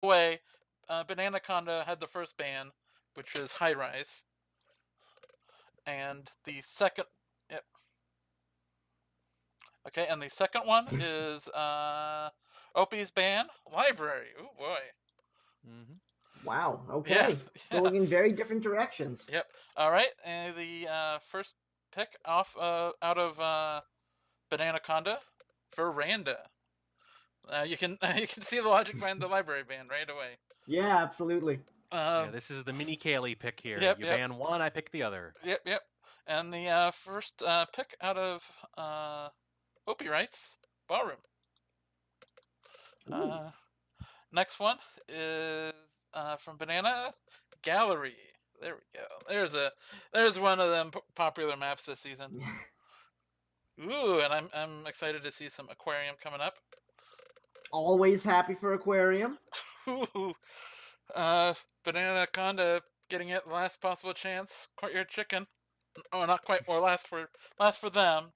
way, Bananaconda had the first ban, which is high rise, and the second. Yep. Okay, and the second one is Opie's ban library. Oh boy. Mm-hmm. Wow. Yeah. Okay. Yeah. Going in very different directions. Yep. All right, and the first pick off out of Bananaconda for Randa. You can you can see the logic behind the library ban right away. Yeah, absolutely. Yeah, this is the mini Kaylee pick here. Yep, You yep, ban one, I pick the other. yep. And the first pick out of OpiWrites Ballroom. Ooh. Next one is from Banana Gallery. There we go. There's one of them popular maps this season. Ooh, and I'm excited to see some aquarium coming up. Always happy for aquarium. Ooh, Bananaconda getting it last possible chance. Courtyard chicken. Oh, not quite. Or last for them.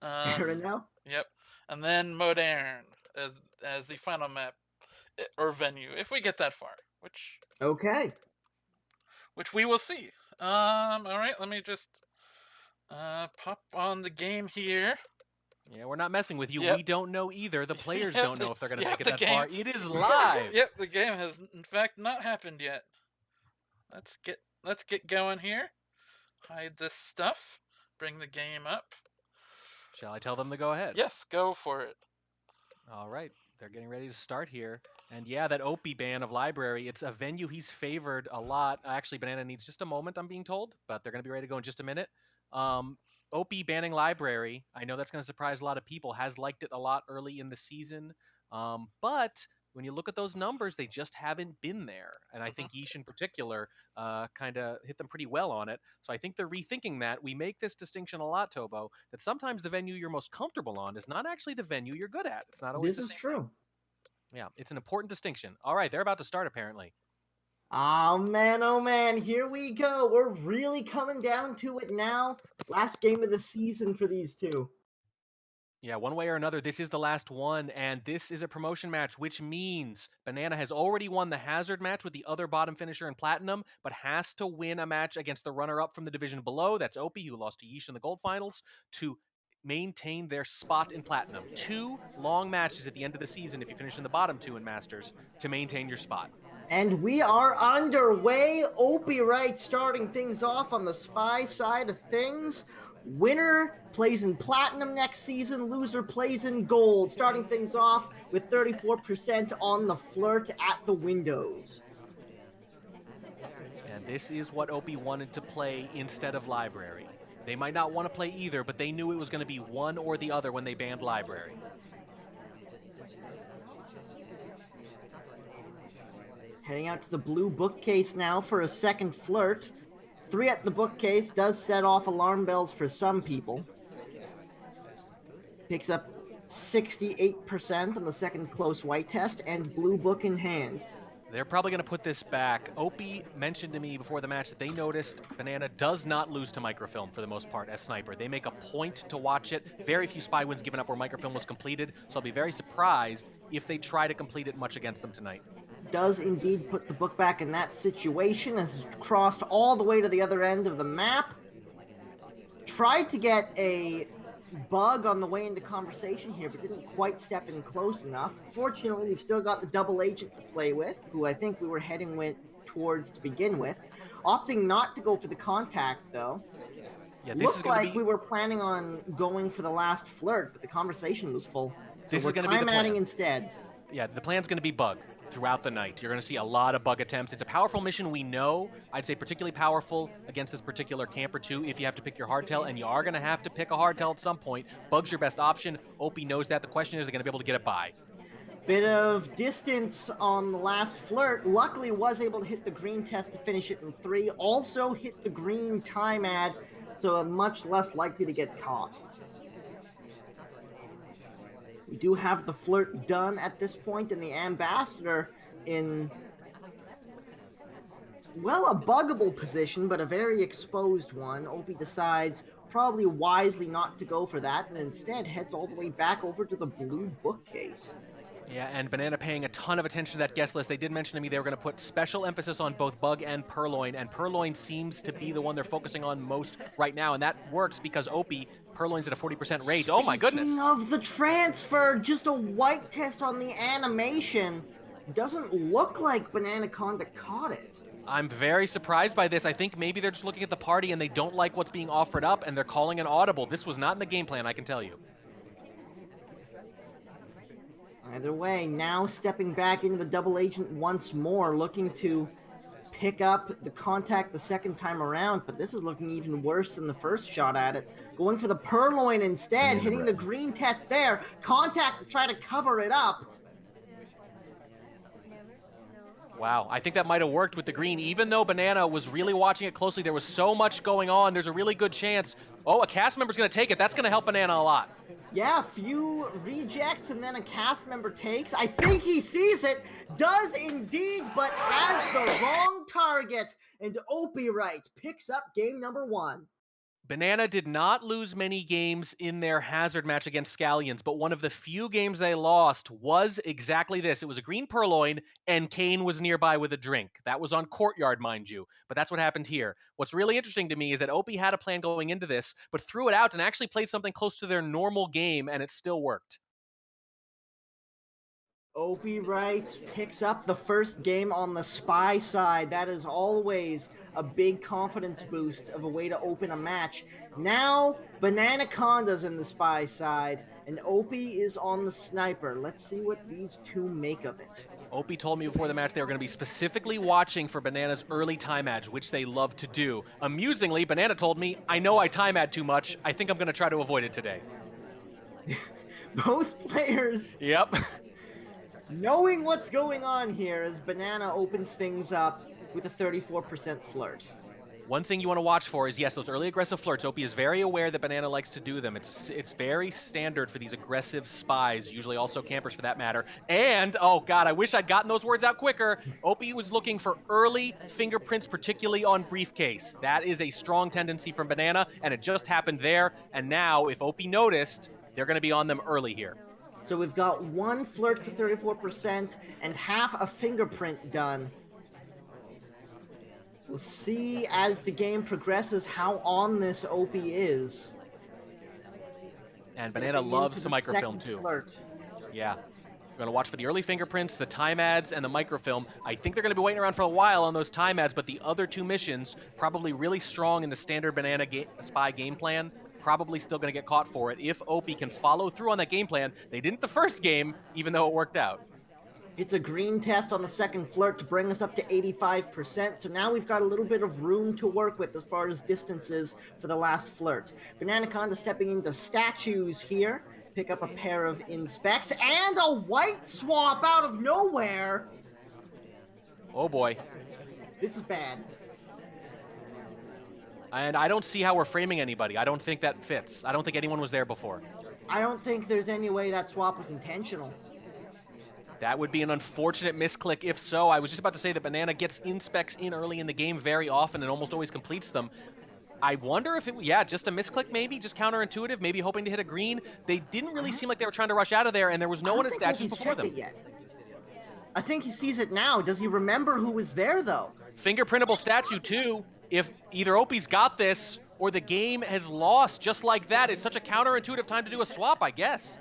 Fair enough. Yep. And then Modern as the final map or venue if we get that far, Okay. which we will see. All right. Let me just pop on the game here. Yeah, we're not messing with you. Yep. We don't know either. The players Yep, don't know if they're going to yep, make it the that game- far. It is live. Yep, the game has in fact not happened yet. Let's get going here. Hide this stuff. Bring the game up. Shall I tell them to go ahead? Yes, go for it. All right. They're getting ready to start here. And yeah, that Opie ban of library, it's a venue he's favored a lot. Actually, Banana needs just a moment, I'm being told, but they're going to be ready to go in just a minute. Opie banning library, I know that's going to surprise a lot of people, has liked it a lot early in the season. But when you look at those numbers, they just haven't been there. And I think Yeesh in particular kind of hit them pretty well on it. So I think they're rethinking that. We make this distinction a lot, Tobo, that sometimes the venue you're most comfortable on is not actually the venue you're good at. It's not always This the is same. true. Yeah, it's an important distinction. All right, they're about to start apparently. Oh man, here we go. We're really coming down to it now. Last game of the season for these two. Yeah, one way or another, this is the last one, and this is a promotion match, which means Banana has already won the Hazard match with the other bottom finisher in Platinum, but has to win a match against the runner-up from the division below. That's Opie, who lost to Yeesh in the Gold Finals, to maintain their spot in Platinum. 2 long matches at the end of the season if you finish in the bottom 2 in Masters to maintain your spot. And we are underway. OpiWrites starting things off on the Spy side of things. Winner plays in Platinum next season, loser plays in Gold. Starting things off with 34% on the flirt at the windows. And this is what Opie wanted to play instead of Library. They might not want to play either, but they knew it was going to be one or the other when they banned Library. Heading out to the blue bookcase now for a second flirt. 3 at the bookcase does set off alarm bells for some people. Picks up 68% on the second close white test and blue book in hand. They're probably going to put this back. Opie mentioned to me before the match that they noticed Banana does not lose to microfilm for the most part as sniper. They make a point to watch it. Very few spy wins given up where microfilm was completed, so I'll be very surprised if they try to complete it much against them tonight. Does indeed put the book back in that situation, as it's crossed all the way to the other end of the map. Tried to get a bug on the way into conversation here, but didn't quite step in close enough. Fortunately, we've still got the double agent to play with, who I think we were heading towards to begin with. Opting not to go for the contact, though. Yeah, this Looked is going like to be... we were planning on going for the last flirt, but the conversation was full. So This we're is gonna be the time-adding plan. instead. Yeah, the plan's going to be bug throughout the night. You're going to see a lot of bug attempts. It's a powerful mission, we know. I'd say particularly powerful against this particular camper too if you have to pick your hardtail, and you are going to have to pick a hardtail at some point. Bug's your best option. Opie knows that. The question is, they're going to be able to get it by. Bit of distance on the last flirt. Luckily was able to hit the green test to finish it in 3. Also hit the green time ad, so much less likely to get caught. We do have the flirt done at this point, and the ambassador in, well, a buggable position, but a very exposed one. Opie decides probably wisely not to go for that, and instead heads all the way back over to the blue bookcase. Yeah, and Banana paying a ton of attention to that guest list. They did mention to me they were going to put special emphasis on both Bug and Purloin, and Purloin seems to be the one they're focusing on most right now, and that works because Opie, Purloin's at a 40% rate. Oh my goodness. Speaking of the transfer, just a white test on the animation. Doesn't look like Bananaconda caught it. I'm very surprised by this. I think maybe they're just looking at the party and they don't like what's being offered up, and they're calling an audible. This was not in the game plan, I can tell you. Either way, now stepping back into the double agent once more, looking to pick up the contact the second time around, but this is looking even worse than the first shot at it. Going for the Purloin instead, hitting the green test there. Contact to try to cover it up. Wow, I think that might have worked with the green. Even though Banana was really watching it closely, there was so much going on. There's a really good chance. Oh, a cast member's going to take it. That's going to help Banana a lot. Yeah, few rejects and then a cast member takes. I think he sees it, does indeed, but has the wrong target. And OpiWrites picks up game number 1. Banana did not lose many games in their hazard match against Scallions, but one of the few games they lost was exactly this. It was a green Purloin, and Kane was nearby with a drink. That was on Courtyard, mind you, but that's what happened here. What's really interesting to me is that Opie had a plan going into this, but threw it out and actually played something close to their normal game, and it still worked. OpiWrites picks up the first game on the spy side. That is always a big confidence boost of a way to open a match. Now, Bananaconda's in the spy side, and Opie is on the sniper. Let's see what these two make of it. Opie told me before the match they were going to be specifically watching for Banana's early time ad, which they love to do. Amusingly, Banana told me, I know I time ad too much. I think I'm going to try to avoid it today. Both players Yep. knowing what's going on here as Banana opens things up with a 34% flirt. One thing you want to watch for is, yes, those early aggressive flirts. Opie is very aware that Banana likes to do them. It's very standard for these aggressive spies, usually also campers for that matter. And, oh god, I wish I'd gotten those words out quicker. Opie was looking for early fingerprints, particularly on briefcase. That is a strong tendency from Banana, and it just happened there. And now, if Opie noticed, they're going to be on them early here. So we've got one flirt for 34% and half a fingerprint done. We'll see as the game progresses how on this Opie is. And Banana loves to microfilm too. Flirt. Yeah. We're going to watch for the early fingerprints, the time ads, and the microfilm. I think they're going to be waiting around for a while on those time ads, but the other two missions, probably really strong in the standard Banana spy game plan, probably still going to get caught for it. If Opie can follow through on that game plan, they didn't the first game, even though it worked out. It's a green test on the second flirt to bring us up to 85%, so now we've got a little bit of room to work with as far as distances for the last flirt. Bananaconda stepping into statues here, pick up a pair of inspects, and a white swap out of nowhere! Oh boy. This is bad. And I don't see how we're framing anybody. I don't think that fits. I don't think anyone was there before. I don't think there's any way that swap was intentional. That would be an unfortunate misclick if so. I was just about to say that Banana gets inspects in early in the game very often and almost always completes them. I wonder if it, just a misclick maybe, just counterintuitive, maybe hoping to hit a green. They didn't really seem like they were trying to rush out of there, and there was no one at statues before them. Yet. I think he sees it now. Does he remember who was there, though? Fingerprintable statue, too. If either Opie's got this or the game has lost just like that, it's such a counterintuitive time to do a swap, I guess.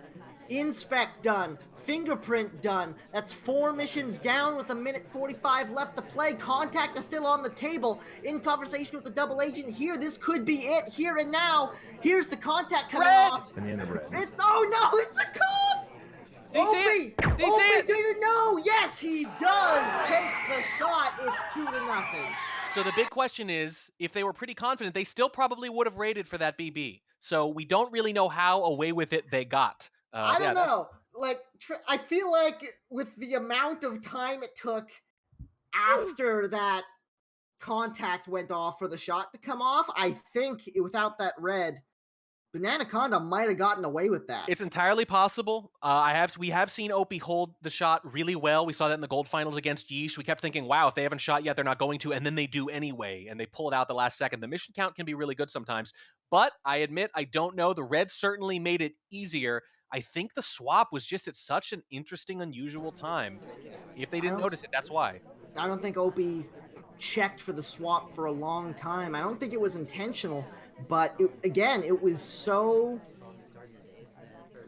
Inspect done. Fingerprint done. That's 4 missions down with 1:45 left to play. Contact is still on the table. In conversation with the double agent here. This could be it here and now. Here's the contact coming off. Banana bread. Oh no, it's a cough! Opie, do you know? Yes, he does. Takes the shot. It's 2-0. So the big question is, if they were pretty confident, they still probably would have rated for that BB. So we don't really know how away with it they got. I don't know. Like, I feel like with the amount of time it took after that contact went off for the shot to come off, I think without that red, Bananaconda might have gotten away with that. It's entirely possible. We have seen Opie hold the shot really well. We saw that in the gold finals against Yeesh. We kept thinking, wow, if they haven't shot yet, they're not going to, and then they do anyway, and they pull it out the last second. The mission count can be really good sometimes, but I admit I don't know. The red certainly made it easier. I think the swap was just at such an interesting, unusual time. If they didn't notice it, that's why. I don't think Opie checked for the swap for a long time. I don't think it was intentional, but it was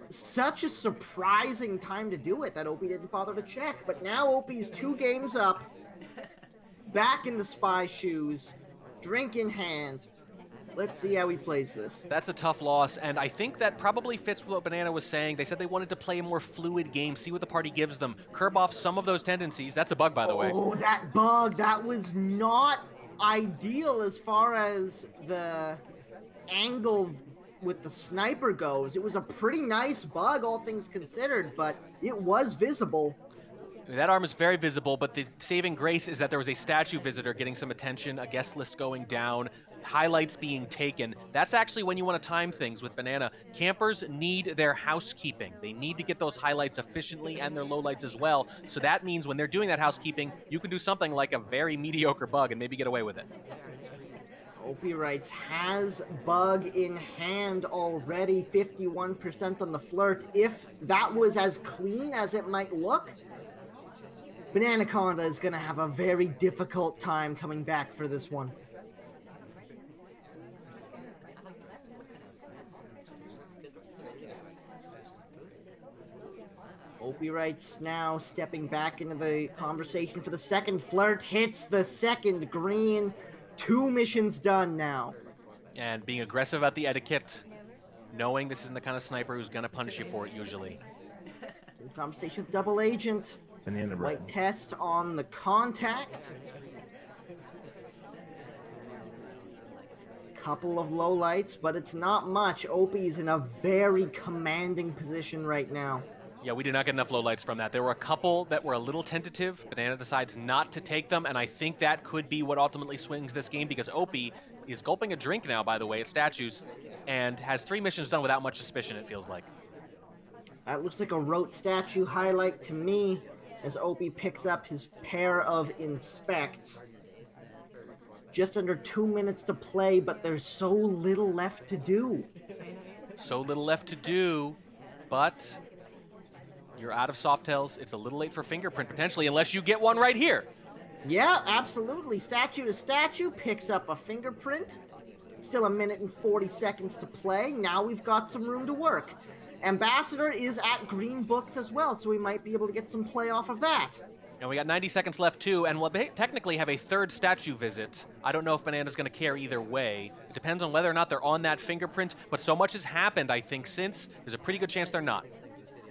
such a surprising time to do it that Opie didn't bother to check. But now Opie's 2 games up, back in the spy shoes, drink in hand. Let's see how he plays this. That's a tough loss, and I think that probably fits what Banana was saying. They said they wanted to play a more fluid game, see what the party gives them, curb off some of those tendencies. That's a bug, by the way. Oh, that bug, that was not ideal as far as the angle with the sniper goes. It was a pretty nice bug, all things considered, but it was visible. That arm is very visible, but the saving grace is that there was a statue visitor getting some attention, a guest list going down, highlights being taken. That's actually when you want to time things with Banana. Campers need their housekeeping. They need to get those highlights efficiently and their lowlights as well. So that means when they're doing that housekeeping, you can do something like a very mediocre bug and maybe get away with it. OpiWrites has bug in hand already, 51% on the flirt. If that was as clean as it might look, Bananaconda is going to have a very difficult time coming back for this one. OpiWrites now stepping back into the conversation for the second flirt, hits the second green. 2 missions done now. And being aggressive about the etiquette, knowing this isn't the kind of sniper who's going to punish you for it usually. Conversation with double agent. Banana Light test on the contact. Couple of low lights, but it's not much. Opie's in a very commanding position right now. Yeah, we did not get enough lowlights from that. There were a couple that were a little tentative. Banana decides not to take them, and I think that could be what ultimately swings this game because Opie is gulping a drink now, by the way, at statues, and has 3 missions done without much suspicion, it feels like. That looks like a rote statue highlight to me as Opie picks up his pair of inspects. Just under 2 minutes to play, but there's so little left to do. So little left to do, but you're out of Softails. It's a little late for fingerprint, potentially, unless you get one right here. Yeah, absolutely. Statue to statue picks up a fingerprint. Still 1 minute and 40 seconds to play. Now we've got some room to work. Ambassador is at green books as well, so we might be able to get some play off of that. And we got 90 seconds left, too, and we'll technically have a 3rd statue visit. I don't know if Banana's going to care either way. It depends on whether or not they're on that fingerprint, but so much has happened, I think, since. There's a pretty good chance they're not.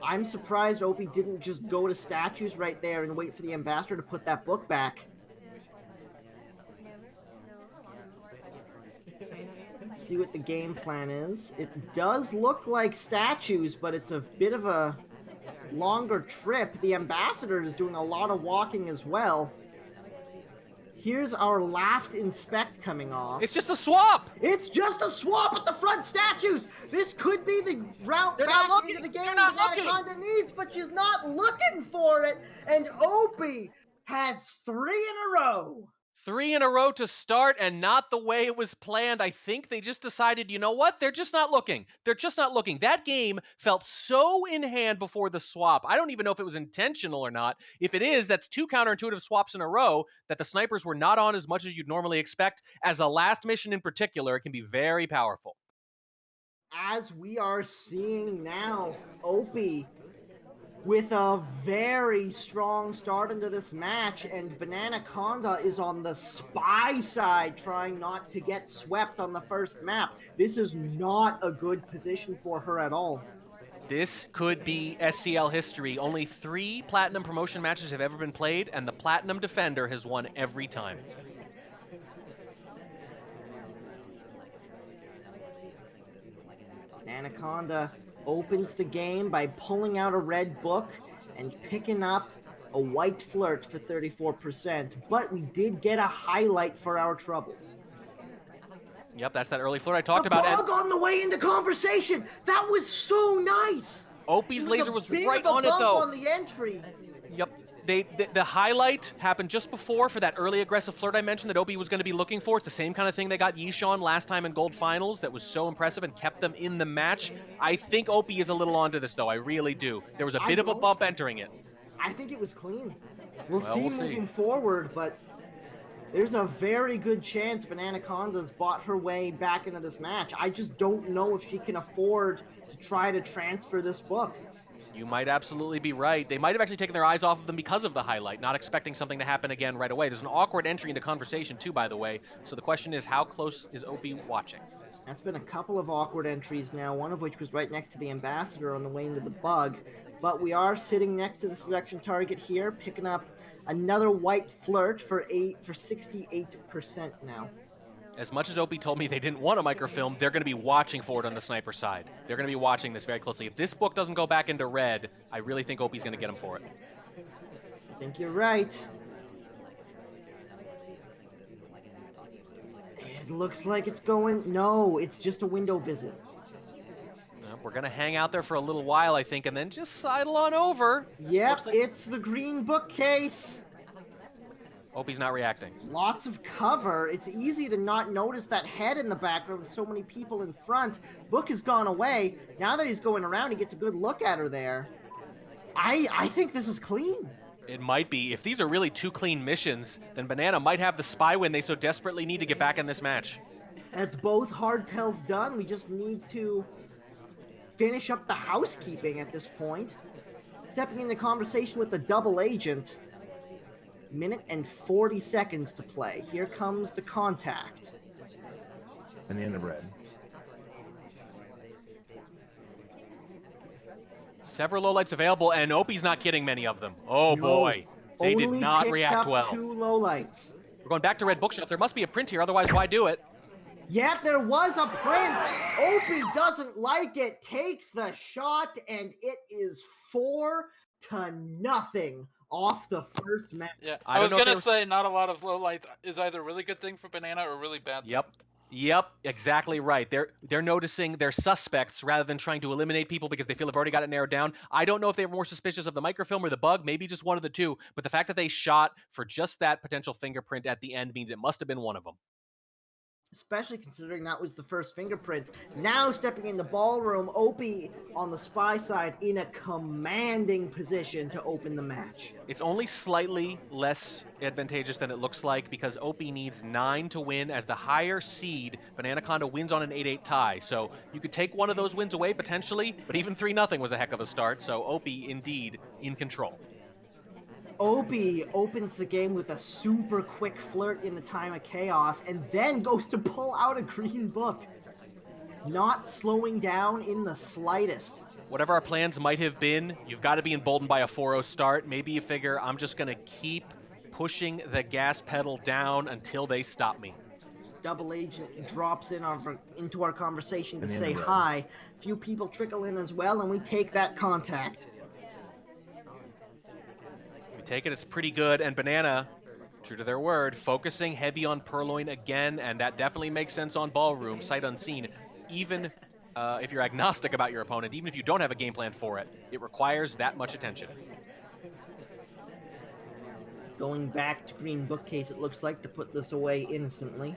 I'm surprised Opie didn't just go to statues right there and wait for the ambassador to put that book back. Let's see what the game plan is. It does look like statues, but it's a bit of a longer trip. The ambassador is doing a lot of walking as well. Here's our last inspect coming off. It's just a swap! It's just a swap at the front statues! This could be the route back into the game Bananaconda needs, but she's not looking for it! And Opie has 3 in a row! 3 in a row to start, and not the way it was planned. I think they just decided, you know what? They're just not looking. They're just not looking. That game felt so in hand before the swap. I don't even know if it was intentional or not. If it is, that's 2 counterintuitive swaps in a row that the snipers were not on as much as you'd normally expect. As a last mission in particular, it can be very powerful. As we are seeing now, Opie with a very strong start into this match, and Bananaconda is on the spy side, trying not to get swept on the first map. This is not a good position for her at all. This could be SCL history. Only 3 Platinum promotion matches have ever been played, and the Platinum Defender has won every time. Bananaconda opens the game by pulling out a red book and picking up a white flirt for 34%, but we did get a highlight for our troubles. Yep, that's that early flirt I talked about. A bug on the way into conversation! That was so nice! Opie's laser was right on it, bump though. On the entry. Yep. The highlight happened just before for that early aggressive flirt I mentioned that Opie was going to be looking for. It's the same kind of thing they got Yishan last time in Gold Finals that was so impressive and kept them in the match. I think Opie is a little onto this, though. I really do. There was a bit of a bump entering it. I think it was clean. We'll Well, see we'll see. moving forward, but there's a very good chance Bananaconda's bought her way back into this match. I just don't know if she can afford to try to transfer this book. You might absolutely be right. They might have actually taken their eyes off of them because of the highlight, not expecting something to happen again right away. There's an awkward entry into conversation, too, by the way. So the question is, how close is Opie watching? That's been a couple of awkward entries now, one of which was right next to the ambassador on the way into the bug. But we are sitting next to the selection target here, picking up another white flirt for 68% now. As much as Opie told me they didn't want a microfilm, they're going to be watching for it on the sniper side. They're going to be watching this very closely. If this book doesn't go back into red, I really think Opie's going to get him for it. I think you're right. It looks like it's going... No, it's just a window visit. We're going to hang out there for a little while, I think, and then just sidle on over. Yep, like... it's the green bookcase. Opie's not reacting. Lots of cover. It's easy to not notice that head in the background with so many people in front. Book has gone away. Now that he's going around, he gets a good look at her there. I think this is clean. It might be. If these are really two clean missions, then Banana might have the spy win they so desperately need to get back in this match. That's both hardtails done. We just need to finish up the housekeeping at this point. Stepping into conversation with the double agent. Minute and 40 seconds to play. Here comes the contact. Banana bread. Several lowlights available, and Opie's not getting many of them. Oh boy, they did not react well. Two lowlights. We're going back to Red Bookshelf. There must be a print here, otherwise why do it? Yeah, there was a print. Opie doesn't like it, takes the shot, and it is 4-0 off the first match. Yeah, I was going to say not a lot of lowlights is either a really good thing for Banana or a really bad thing. Yep, exactly right. They're noticing their suspects rather than trying to eliminate people because they feel they've already got it narrowed down. I don't know if they were more suspicious of the microfilm or the bug, maybe just one of the two, but the fact that they shot for just that potential fingerprint at the end means it must have been one of them. Especially considering that was the first fingerprint. Now stepping in the ballroom, Opie on the spy side in a commanding position to open the match. It's only slightly less advantageous than it looks like because Opie needs 9 to win. As the higher seed, Bananaconda wins on an 8-8 tie. So you could take one of those wins away potentially, but even 3-0 was a heck of a start. So Opie indeed in control. Opie opens the game with a super quick flirt in the time of chaos and then goes to pull out a green book. Not slowing down in the slightest. Whatever our plans might have been, you've got to be emboldened by a 4-0 start. Maybe you figure I'm just going to keep pushing the gas pedal down until they stop me. Double agent drops in into our conversation to say hi. A few people trickle in as well, and we take that contact. Take it, it's pretty good, and Banana, true to their word, focusing heavy on Purloin again, and that definitely makes sense on Ballroom, sight unseen. Even if you're agnostic about your opponent, even if you don't have a game plan for it, it requires that much attention. Going back to green bookcase, it looks like, to put this away innocently.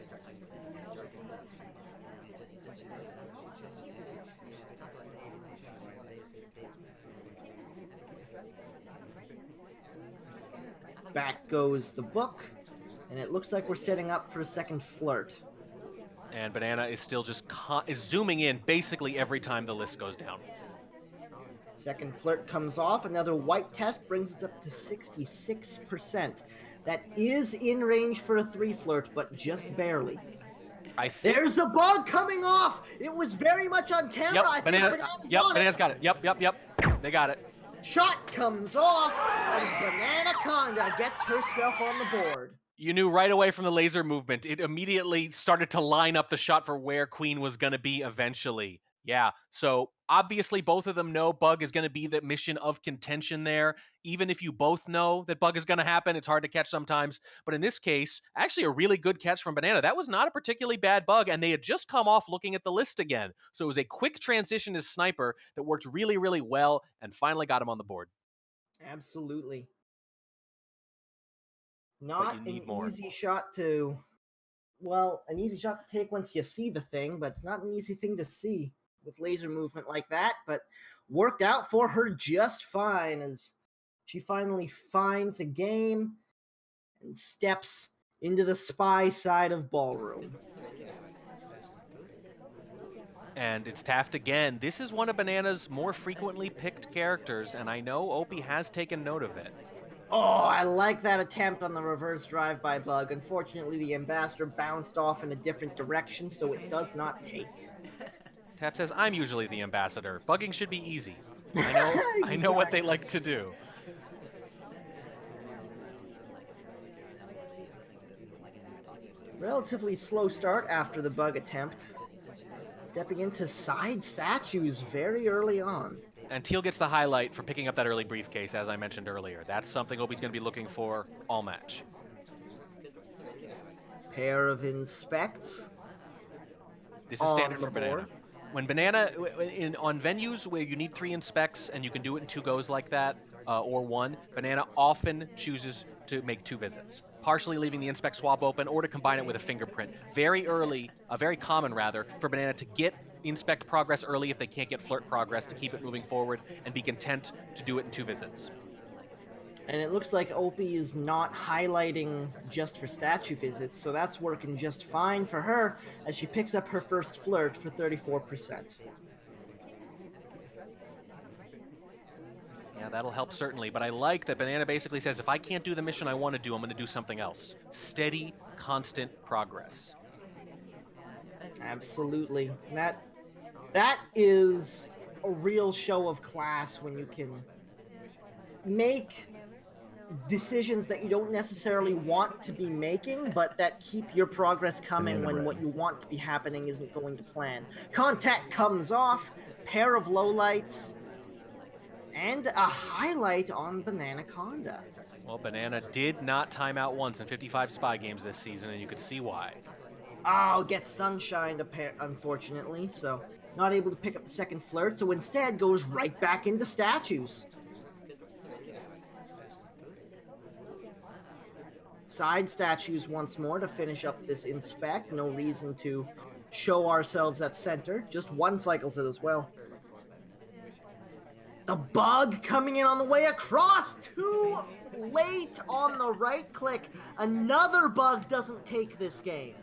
Back goes the book, and it looks like we're setting up for a second flirt. And Banana is still just is zooming in basically every time the list goes down. Second flirt comes off. Another white test brings us up to 66%. That is in range for a 3 flirt, but just barely. There's the bug coming off! It was very much on camera. Yep, I think Banana's got it. Yep. They got it. Shot comes off, and Bananaconda gets herself on the board. You knew right away from the laser movement. It immediately started to line up the shot for where Queen was going to be eventually. Yeah, so obviously both of them know Bug is going to be the mission of contention there. Even if you both know that Bug is going to happen, it's hard to catch sometimes. But in this case, actually a really good catch from Banana. That was not a particularly bad Bug, and they had just come off looking at the list again. So it was a quick transition to Sniper that worked really, really well and finally got him on the board. Absolutely. Not you an need more. easy shot to... Well, an easy shot to take once you see the thing, but it's not an easy thing to see with laser movement like that, but worked out for her just fine as she finally finds a game and steps into the spy side of Ballroom. And it's Taft again. This is one of Banana's more frequently picked characters, and I know Opie has taken note of it. Oh, I like that attempt on the reverse drive-by bug. Unfortunately, the Ambassador bounced off in a different direction, so it does not take. Taft says, I'm usually the ambassador. Bugging should be easy. I know what they like to do. Relatively slow start after the bug attempt. Stepping into side statues very early on. And Teal gets the highlight for picking up that early briefcase, as I mentioned earlier. That's something Opie's going to be looking for all match. Pair of inspects. This is standard for Banana. When Banana, on venues where you need 3 inspects and you can do it in 2 goes like that, or 1, Banana often chooses to make 2 visits, partially leaving the inspect swap open or to combine it with a fingerprint. Very common rather, for Banana to get inspect progress early if they can't get flirt progress, to keep it moving forward and be content to do it in 2 visits. And it looks like Opie is not highlighting just for statue visits, so that's working just fine for her as she picks up her first flirt for 34%. Yeah, that'll help certainly, but I like that Banana basically says, if I can't do the mission I want to do, I'm going to do something else. Steady, constant progress. Absolutely. That is a real show of class when you can make decisions that you don't necessarily want to be making, but that keep your progress coming when what you want to be happening isn't going to plan. Contact comes off, pair of lowlights, and a highlight on Bananaconda. Well, Banana did not time out once in 55 spy games this season, and you could see why. Oh, gets sunshined, unfortunately, so not able to pick up the second flirt, so instead goes right back into statues. Side statues once more to finish up this inspect. No reason to show ourselves at center. Just one cycles it as well. The bug coming in on the way across. Too late on the right click. Another bug doesn't take this game.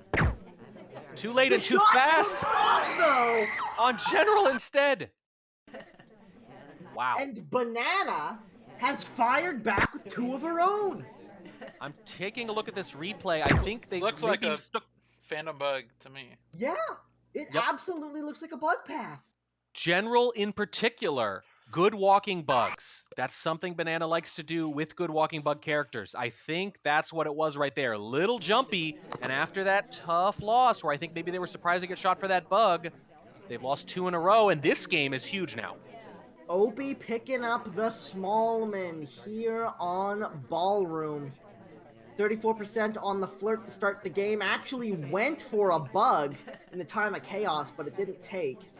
Too late and too fast. Off, though. On General instead. Wow. And Banana has fired back with 2 of her own. I'm taking a look at this replay. I think they looks like a phantom bug to me. Yeah, it absolutely looks like a bug path. General in particular, good walking bugs. That's something Banana likes to do with good walking bug characters. I think that's what it was right there. Little jumpy, and after that tough loss, where I think maybe they were surprised to get shot for that bug, they've lost 2 in a row, and this game is huge now. Opie picking up the Smallman here on Ballroom. 34% on the flirt to start the game. Actually went for a bug in the time of chaos, but it didn't take.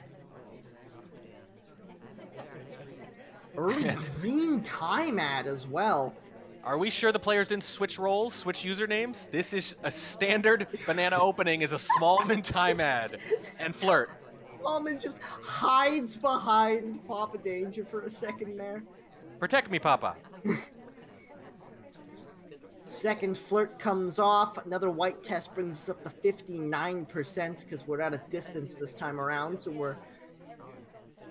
Early green time ad as well. Are we sure the players didn't switch roles, switch usernames? This is a standard Banana opening, is a Smallman time ad and flirt. Smallman just hides behind Papa Danger for a second there. Protect me, Papa. Second flirt comes off. Another white test brings us up to 59% because we're at a distance this time around. So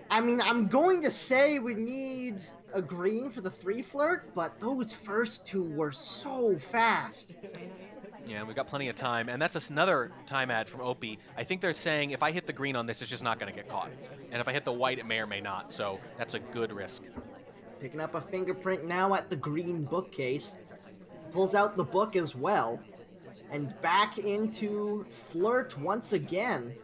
I'm going to say we need a green for the 3 flirt, but those first 2 were so fast. Yeah, we've got plenty of time, and that's another time ad from Opie. I think they're saying if I hit the green on this, it's just not going to get caught. And if I hit the white, it may or may not, so that's a good risk. Picking up a fingerprint now at the green bookcase. Pulls out the book as well. And back into flirt once again.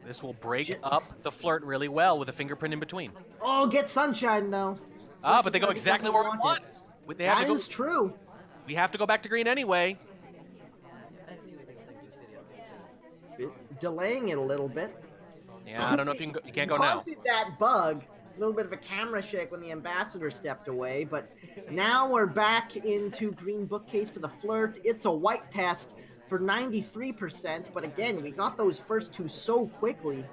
This will break up the flirt really well with a fingerprint in between. Oh, get sunshine, though. But they go exactly where we want. That is true. We have to go back to green anyway. Delaying it a little bit. Yeah, I don't know if you can't go now. Haunted that bug little bit of a camera shake when the ambassador stepped away, but now we're back into green bookcase for the flirt. It's a white test for 93%, but again, we got those first two so quickly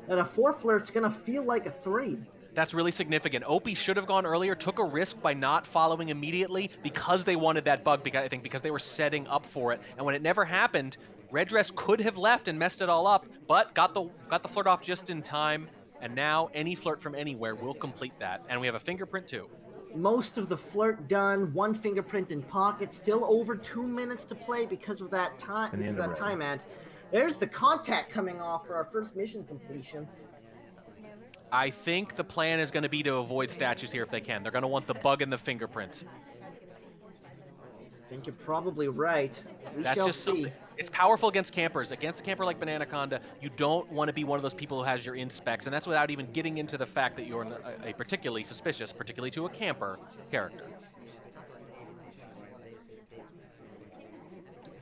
that a 4 flirt's gonna feel like a 3. That's really significant. Opie should have gone earlier, took a risk by not following immediately because they wanted that bug, because they were setting up for it. And when it never happened, Red Dress could have left and messed it all up, but got the flirt off just in time. And now any flirt from anywhere will complete that. And we have a fingerprint too. Most of the flirt done, 1 fingerprint in pocket, still over 2 minutes to play because of that time ad. There's the contact coming off for our first mission completion. I think the plan is going to be to avoid statues here if they can. They're going to want the bug and the fingerprint. I think you're probably right. That's shall just see. something. It's powerful against campers. Against a camper like Bananaconda, you don't want to be one of those people who has your in-specs, and that's without even getting into the fact that you're a particularly suspicious, particularly to a camper, character.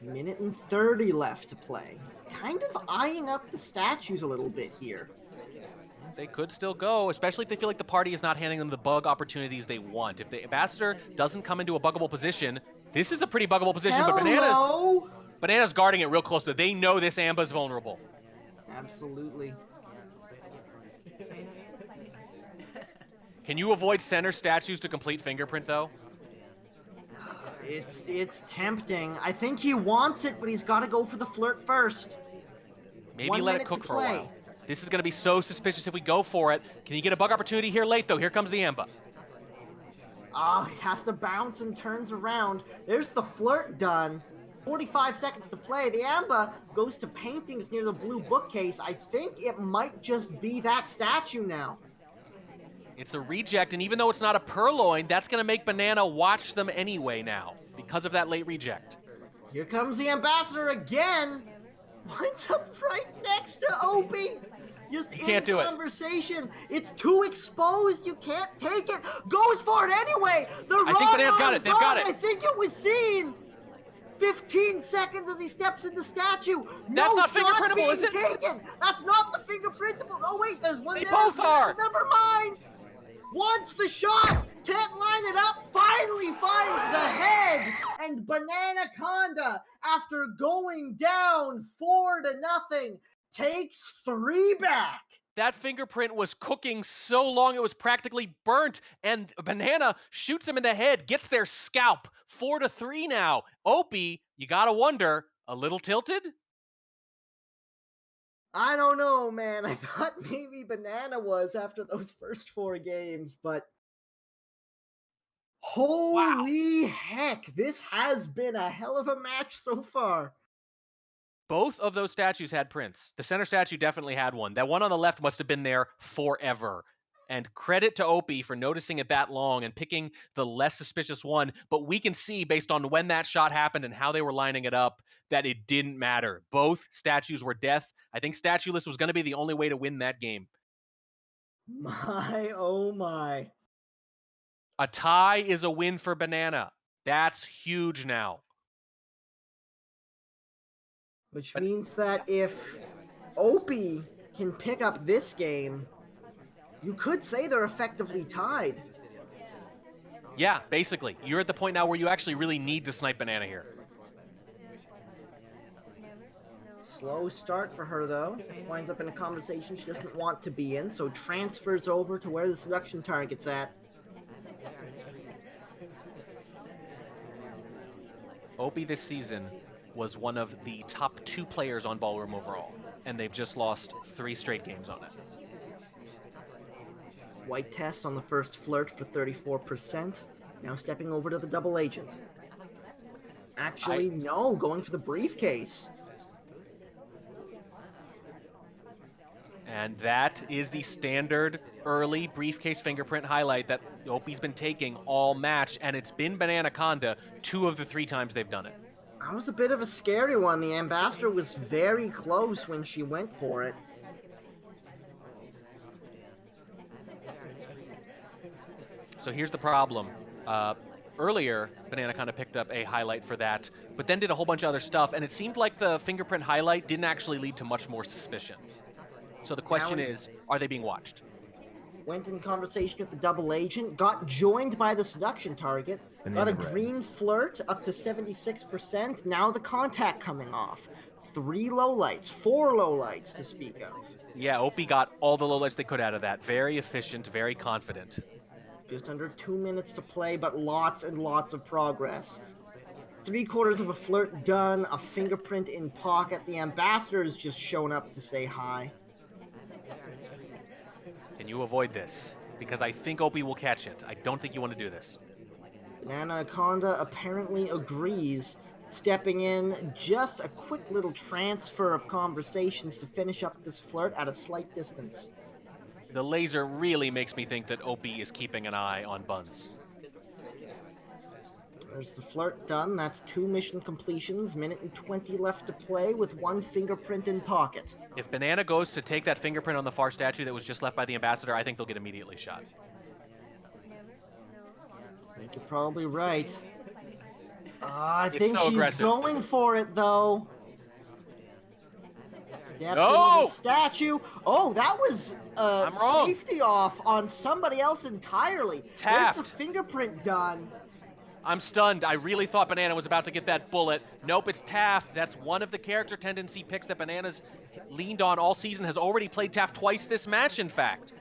Minute and 30 left to play. Kind of eyeing up the statues a little bit here. They could still go, especially if they feel like the party is not handing them the bug opportunities they want. If the ambassador doesn't come into a buggable position, this is a pretty buggable position, Hello? but Banana's guarding it real close. So they know this Amba's vulnerable. Absolutely. Can you avoid center statues to complete fingerprint, though? It's tempting. I think he wants it, but he's got to go for the flirt first. Maybe 1 let it minute cook to for a play. while. This is going to be so suspicious if we go for it. Can you get a bug opportunity here late, though? Here comes the Amba. He has to bounce and turns around. There's the flirt done. 45 seconds to play. The Amba goes to paintings near the blue bookcase. I think it might just be that statue now. It's a reject, and even though it's not a purloin, that's going to make Banana watch them anyway now because of that late reject. Here comes the ambassador again. Winds up right next to Opie. Just Can't in do it. conversation. It's too exposed. You can't take it. Goes for it anyway. I think Banana's got it. They've got it. I think it was seen. 15 seconds as he steps into statue. That's not shot fingerprintable, being is it? taken. That's not the fingerprintable. Oh wait, there's one They there. both are. Never mind. Wants the shot. Can't line it up. Finally finds the head. And Bananaconda, after going down 4-0, takes 3 back. That fingerprint was cooking so long it was practically burnt, and Banana shoots him in the head, gets their scalp. 4-3 now. Opie, you gotta wonder, a little tilted? I don't know, man. I thought maybe Banana was after those first 4 games, but holy heck, this has been a hell of a match so far. Both of those statues had prints. The center statue definitely had one. That one on the left must have been there forever. And credit to Opie for noticing it that long and picking the less suspicious one. But we can see, based on when that shot happened and how they were lining it up, that it didn't matter. Both statues were death. I think statueless was going to be the only way to win that game. My, oh my. A tie is a win for Banana. That's huge now. Which means that if Opie can pick up this game, you could say they're effectively tied. Yeah, basically. You're at the point now where you actually really need to snipe Banana here. Slow start for her, though. Winds up in a conversation she doesn't want to be in, so transfers over to where the seduction target's at. Opie this season was one of the top 2 players on Ballroom overall, and they've just lost 3 straight games on it. White test on the first flirt for 34%. Now stepping over to the double agent. Actually, no, going for the briefcase. And that is the standard early briefcase fingerprint highlight that Opie's been taking all match, and it's been Bananaconda 2 of the 3 times they've done it. That was a bit of a scary one. The ambassador was very close when she went for it. So here's the problem. Earlier, Bananaconda picked up a highlight for that, but then did a whole bunch of other stuff, and it seemed like the fingerprint highlight didn't actually lead to much more suspicion. So the question is, are they being watched? went in conversation with the double agent, got joined by the seduction target, got a green flirt up to 76%, now the contact coming off. 3 lowlights, 4 lowlights to speak of. Yeah, Opie got all the lowlights they could out of that. Very efficient, very confident. Just under 2 minutes to play, but lots and lots of progress. 3/4 of a flirt done, a fingerprint in pocket. The ambassador's just shown up to say hi. Can you avoid this? Because I think Opie will catch it. I don't think you want to do this. Bananaconda apparently agrees, stepping in just a quick little transfer of conversations to finish up this flirt at a slight distance. The laser really makes me think that Opie is keeping an eye on Buns. There's the flirt done. That's 2 mission completions, minute and 20 left to play with 1 fingerprint in pocket. If Banana goes to take that fingerprint on the far statue that was just left by the ambassador, I think they'll get immediately shot. I think you're probably right. I It's think so she's aggressive. going for it, though. Steps No! into the statue. Oh, that was I'm wrong. safety off on somebody else entirely. Taft. Where's the fingerprint done? I'm stunned. I really thought Banana was about to get that bullet. Nope, it's Taft. That's one of the character tendency picks that Banana's leaned on all season. Has already played Taft twice this match, in fact.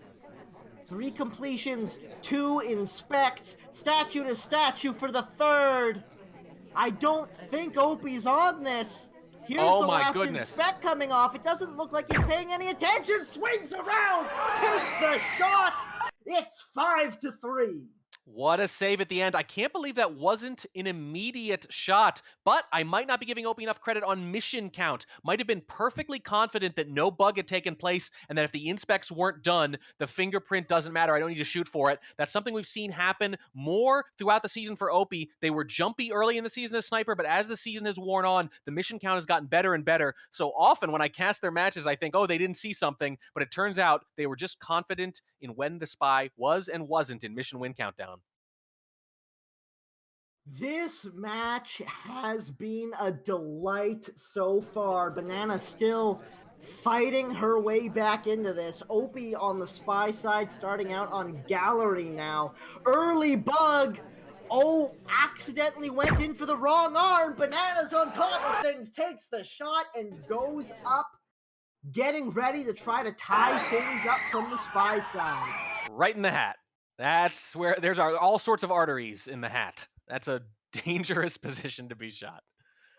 3 completions, 2 inspects, statue to statue for the 3rd. I don't think Opie's on this. Here's Oh the my last goodness. inspect coming off. It doesn't look like he's paying any attention. Swings around, takes the shot. It's 5-3. What a save at the end. I can't believe that wasn't an immediate shot, but I might not be giving Opie enough credit on mission count. Might have been perfectly confident that no bug had taken place and that if the inspects weren't done, the fingerprint doesn't matter. I don't need to shoot for it. That's something we've seen happen more throughout the season for Opie. They were jumpy early in the season as Sniper, but as the season has worn on, the mission count has gotten better and better. So often when I cast their matches, I think, oh, they didn't see something, but it turns out they were just confident in when the spy was and wasn't in mission win countdown. This match has been a delight so far. Banana still fighting her way back into this. Opie on the spy side, starting out on gallery now. Early bug. Oh, accidentally went in for the wrong arm. Banana's on top of things, takes the shot and goes up, getting ready to try to tie things up from the spy side. Right in the hat. That's where there's all sorts of arteries in the hat. That's a dangerous position to be shot.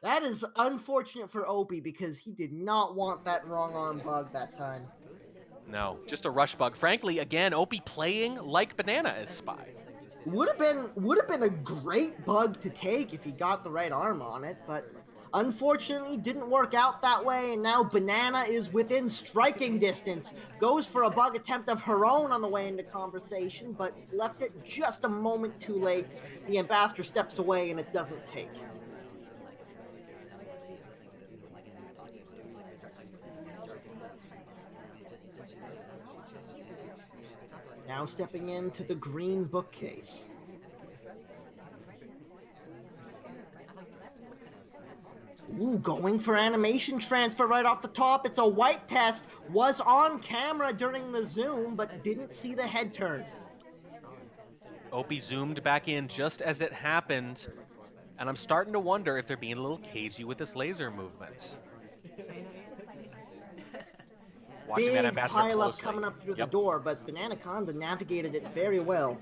That is unfortunate for Opie because he did not want that wrong arm bug that time. No, just a rush bug. Frankly, again, Opie playing like Banana as spy. Would have been a great bug to take if he got the right arm on it, but unfortunately didn't work out that way, and now Banana is within striking distance. Goes for a bug attempt of her own on the way into conversation, but left it just a moment too late. The ambassador steps away and it doesn't take. Now stepping into the green bookcase. Ooh, going for animation transfer right off the top. It's a white test. Was on camera during the zoom, but didn't see the head turn. Opie zoomed back in just as it happened, and I'm starting to wonder if they're being a little cagey with this laser movement. Watching that Big ambassador pile up closely. coming up through the door, but Bananaconda navigated it very well.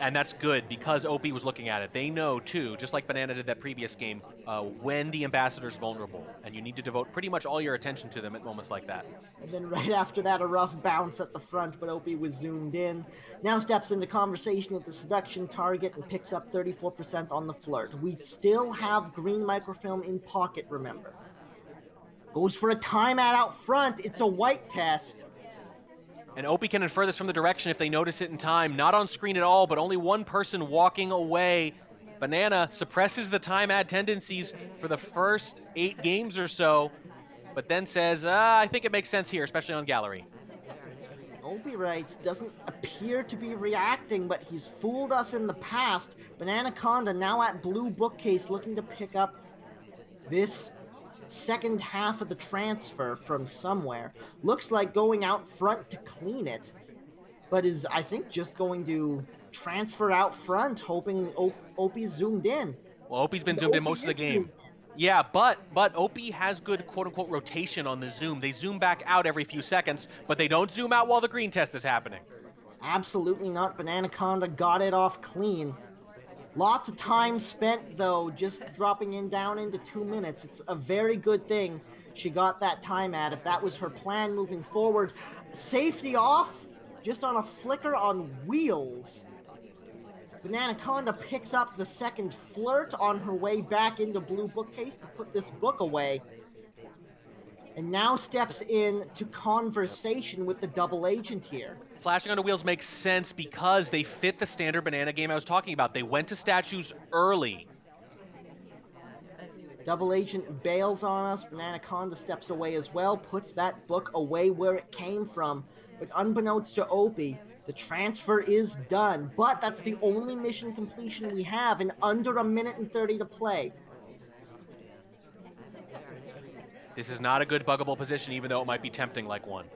And that's good because Opie was looking at it. They know, too, just like Banana did that previous game, when the ambassador's vulnerable. And you need to devote pretty much all your attention to them at moments like that. And then right after that, a rough bounce at the front, but Opie was zoomed in. Now steps into conversation with the seduction target and picks up 34% on the flirt. We still have green microfilm in pocket, remember. Goes for a timeout out front. It's a white test. And Opie can infer this from the direction if they notice it in time. Not on screen at all, but only one person walking away. Banana suppresses the time ad tendencies for the first 8 games or so, but then says, I think it makes sense here, especially on gallery. OpiWrites doesn't appear to be reacting, but he's fooled us in the past. Bananaconda now at blue bookcase looking to pick up this second half of the transfer from somewhere. Looks like going out front to clean it. but is, I think, just going to transfer out front, hoping Opie's zoomed in. Well, Opie's been And zoomed in Opie most of the is game. zoomed in. Yeah, but Opie has good quote-unquote rotation on the zoom. They zoom back out every few seconds, but they don't zoom out while the green test is happening. Absolutely not. Bananaconda got it off clean. Lots of time spent, though, just dropping in down into 2 minutes. It's a very good thing she got that time at. If that was her plan moving forward. Safety off, just on a flicker on wheels. Bananaconda picks up the second flirt on her way back into Blue Bookcase to put this book away. And now steps in to conversation with the double agent here. Flashing onto wheels makes sense because they fit the standard banana game I was talking about. They went to statues early. Double agent bails on us. Bananaconda steps away as well, puts that book away where it came from. But unbeknownst to Opie, the transfer is done. But that's the only mission completion we have in under 1 minute and 30 to play. This is not a good buggable position, even though it might be tempting like one.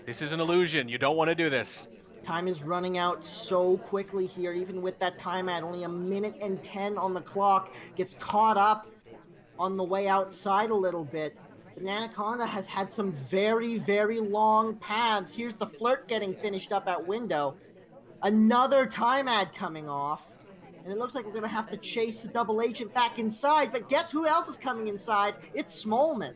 This is an illusion. You don't want to do this. Time is running out so quickly here, even with that time at only 1 minute and 10 on the clock. Gets caught up on the way outside a little bit. Bananaconda has had some very, very long paths. Here's the flirt getting finished up at window. Another time ad coming off. And it looks like we're going to have to chase the double agent back inside. But guess who else is coming inside? It's Smolman.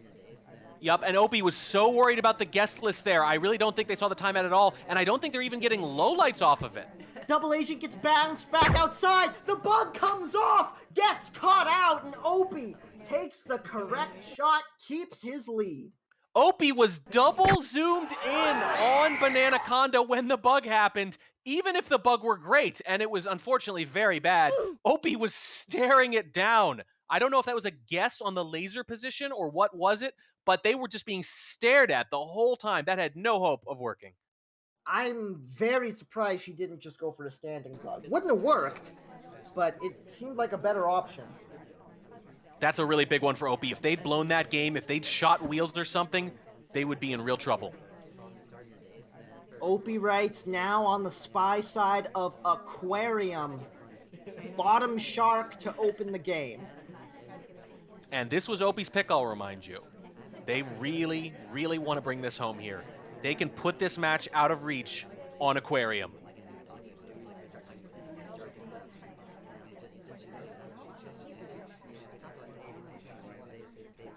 Yup, and Opie was so worried about the guest list there. I really don't think they saw the timeout at all, and I don't think they're even getting lowlights off of it. Double agent gets bounced back outside. The bug comes off, gets caught out, and Opie takes the correct shot, keeps his lead. Opie was double zoomed in on Bananaconda when the bug happened, even if the bug were great, and it was unfortunately very bad. Opie was staring it down. I don't know if that was a guess on the laser position or what was it, but they were just being stared at the whole time. That had no hope of working. I'm very surprised she didn't just go for the standing bug. Wouldn't have worked, but it seemed like a better option. That's a really big one for Opie. If they'd blown that game, if they'd shot wheels or something, they would be in real trouble. OpiWrites now on the spy side of Aquarium. Bottom shark to open the game. And this was Opie's pick, I'll remind you. They really, really want to bring this home here. They can put this match out of reach on Aquarium.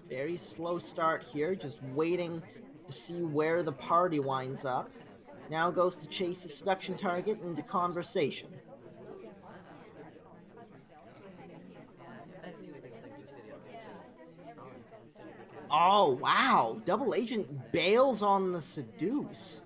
Very slow start here, just waiting to see where the party winds up. Now goes to chase the seduction target into conversation. Oh, wow. Double agent bails on the seduce.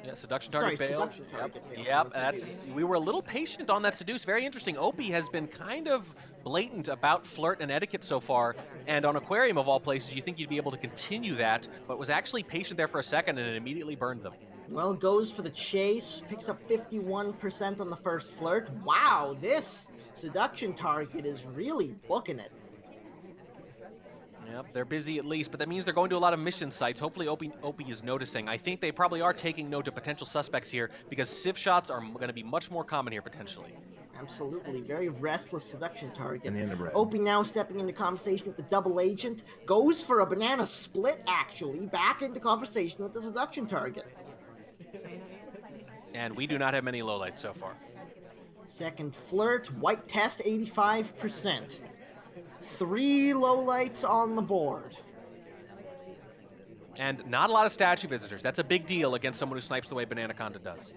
Yeah, seduction target bail. Seduction target bails on Yep, the that's seduce. we were a little patient on that seduce. Very interesting. Opie has been kind of blatant about flirt and etiquette so far, and on Aquarium of all places, you think you'd be able to continue that, but was actually patient there for a second and it immediately burned them. Well, goes for the chase, picks up 51% on the first flirt. Wow, this seduction target is really booking it. Yep, they're busy at least, but that means they're going to a lot of mission sites. Hopefully Opie is noticing. I think they probably are taking note of potential suspects here because civ shots are going to be much more common here potentially. Absolutely, very restless seduction target. And the underbred. Opie now stepping into conversation with the double agent, goes for a banana split actually, back into conversation with the seduction target. And we do not have many lowlights so far. Second flirt, white test 85%. 3 lowlights on the board. And not a lot of statue visitors. That's a big deal against someone who snipes the way Bananaconda does.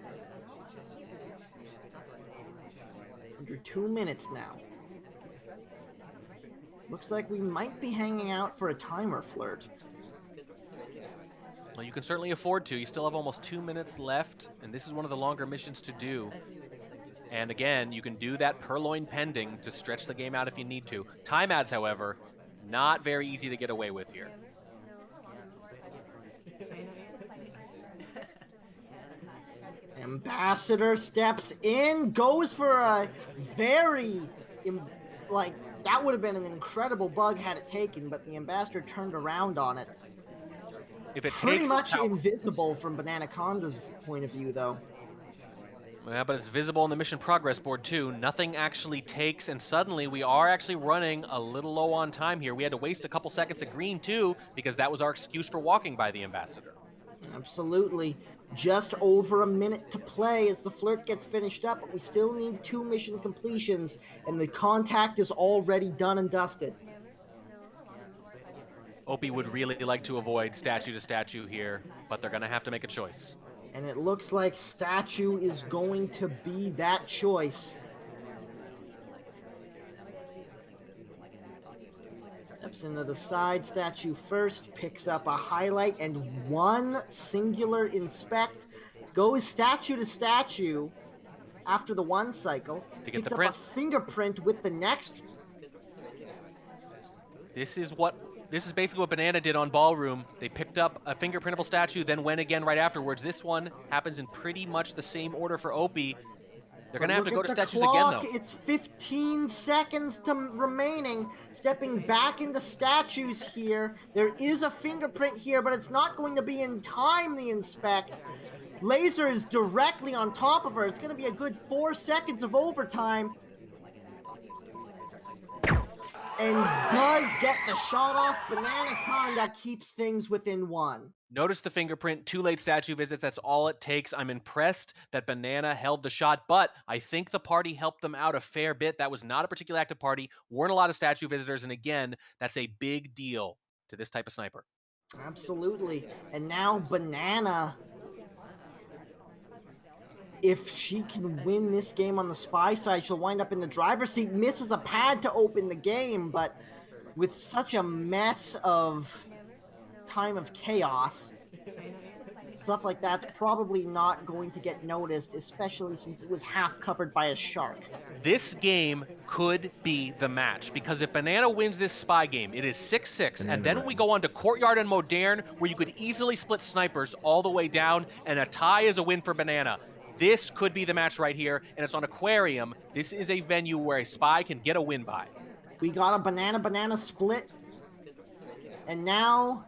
Under 2 minutes now. Looks like we might be hanging out for a timer flirt. Well, you can certainly afford to. You still have almost 2 minutes left, and this is one of the longer missions to do. And again, you can do that purloin pending to stretch the game out if you need to. Time ads, however, not very easy to get away with here. Ambassador steps in, goes for a very, that would have been an incredible bug had it taken, but the Ambassador turned around on it. If it Pretty takes much invisible from Bananaconda's point of view, though. Yeah, but it's visible on the mission progress board too. Nothing actually takes, and suddenly we are actually running a little low on time here. We had to waste a couple seconds of green too, because that was our excuse for walking by the ambassador. Absolutely. Just over a minute to play as the flirt gets finished up, but we still need 2 mission completions, and the contact is already done and dusted. Opie would really like to avoid statue to statue here, but they're going to have to make a choice. And it looks like statue is going to be that choice. Steps into the side, statue first, picks up a highlight and one singular inspect. Goes statue to statue after the one cycle. To get Picks the up print. a fingerprint with the next. This is basically what Banana did on Ballroom. They picked up a fingerprintable statue, then went again right afterwards. This one happens in pretty much the same order for Opie. They're going to have to go to statues again, though. It's 15 seconds remaining. Stepping back into statues here. There is a fingerprint here, but it's not going to be in time, the inspect. Laser is directly on top of her. It's going to be a good 4 seconds of overtime. And does get the shot off. Bananaconda keeps things within 1. Notice the fingerprint, 2 late statue visits, that's all it takes. I'm impressed that Banana held the shot, but I think the party helped them out a fair bit. That was not a particularly active party, weren't a lot of statue visitors, and again, that's a big deal to this type of sniper. Absolutely. And now Banana, if she can win this game on the spy side, she'll wind up in the driver's seat. Misses a pad to open the game, but with such a mess of time of chaos, stuff like that's probably not going to get noticed, especially since it was half covered by a shark. This game could be the match, because if Banana wins this spy game, it is 6-6, and then we go on to Courtyard and Moderne, where you could easily split snipers all the way down, and a tie is a win for Banana. This could be the match right here, and it's on Aquarium. This is a venue where a spy can get a win by. We got a banana split, and now